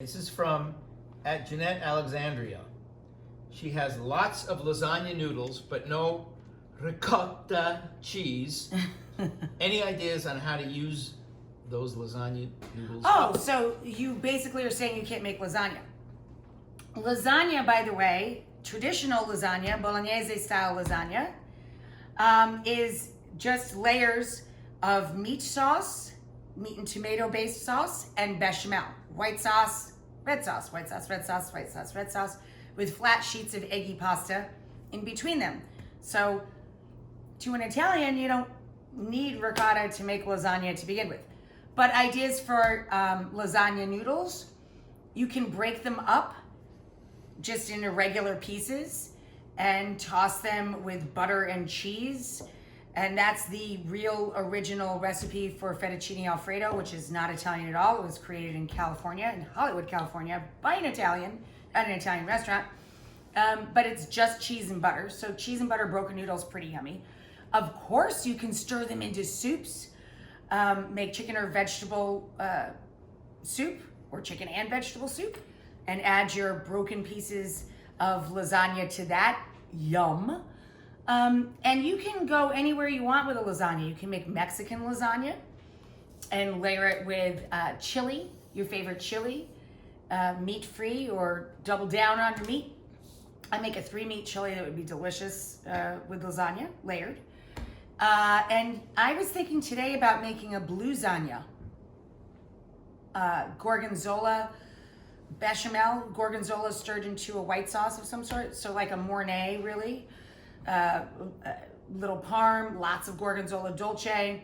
This is from at Jeanette Alexandria. She has lots of lasagna noodles, but no ricotta cheese. Any ideas on how to use those lasagna noodles? Oh, so you basically are saying you can't make lasagna. Lasagna, by the way, traditional lasagna, bolognese style lasagna, is just layers of meat sauce, meat and tomato based sauce, and bechamel. White sauce, red sauce, white sauce, red sauce, white sauce, red sauce, with flat sheets of eggy pasta in between them. So to an Italian, you don't need ricotta to make lasagna to begin with. But ideas for lasagna noodles, you can break them up just into regular pieces and toss them with butter and cheese. And that's the real original recipe for fettuccine Alfredo, which is not Italian at all. It was created in California, in Hollywood, California, by an Italian at an Italian restaurant. But it's just cheese and butter. So cheese and butter broken noodles, pretty yummy. Of course, you can stir them into soups. Make chicken or vegetable soup, or chicken and vegetable soup, and add your broken pieces of lasagna to that. Yum. And you can go anywhere you want with a lasagna. You can make Mexican lasagna and layer it with chili, your favorite chili, meat-free, or double down on your meat. I make a 3-meat chili that would be delicious with lasagna, layered. And I was thinking today about making a blue-zagna. Gorgonzola, bechamel, gorgonzola stirred into a white sauce of some sort, so like a Mornay, really. Little parm, lots of gorgonzola dolce,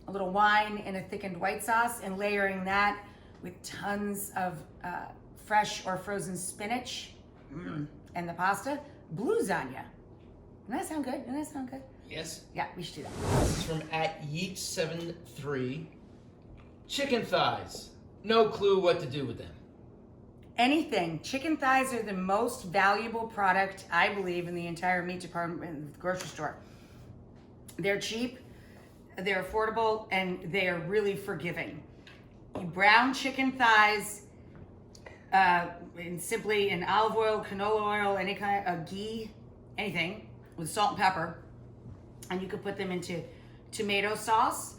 a little wine, and a thickened white sauce, and layering that with tons of fresh or frozen spinach and the pasta. Blue lasagna. Doesn't that sound good? Doesn't that sound good? Yes. Yeah, we should do that. This is from at Yeet73. Chicken thighs. No clue what to do with them. Anything. Chicken thighs are the most valuable product, I believe, in the entire meat department in the grocery store. They're cheap, they're affordable, and they are really forgiving. You brown chicken thighs simply in olive oil, canola oil, any kind of ghee, anything, with salt and pepper. And you could put them into tomato sauce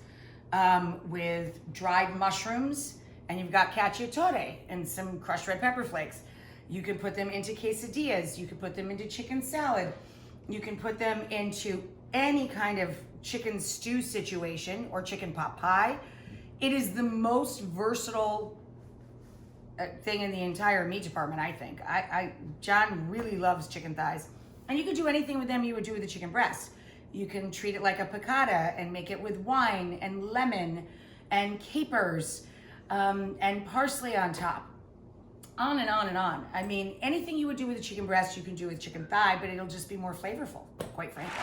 with dried mushrooms, and you've got cacciatore and some crushed red pepper flakes. You can put them into quesadillas. You can put them into chicken salad. You can put them into any kind of chicken stew situation or chicken pot pie. It is the most versatile thing in the entire meat department, I think. John really loves chicken thighs. And you could do anything with them you would do with a chicken breast. You can treat it like a piccata and make it with wine and lemon and capers. And parsley on top. On and on and on. I mean, anything you would do with a chicken breast, you can do with chicken thigh, but it'll just be more flavorful, quite frankly.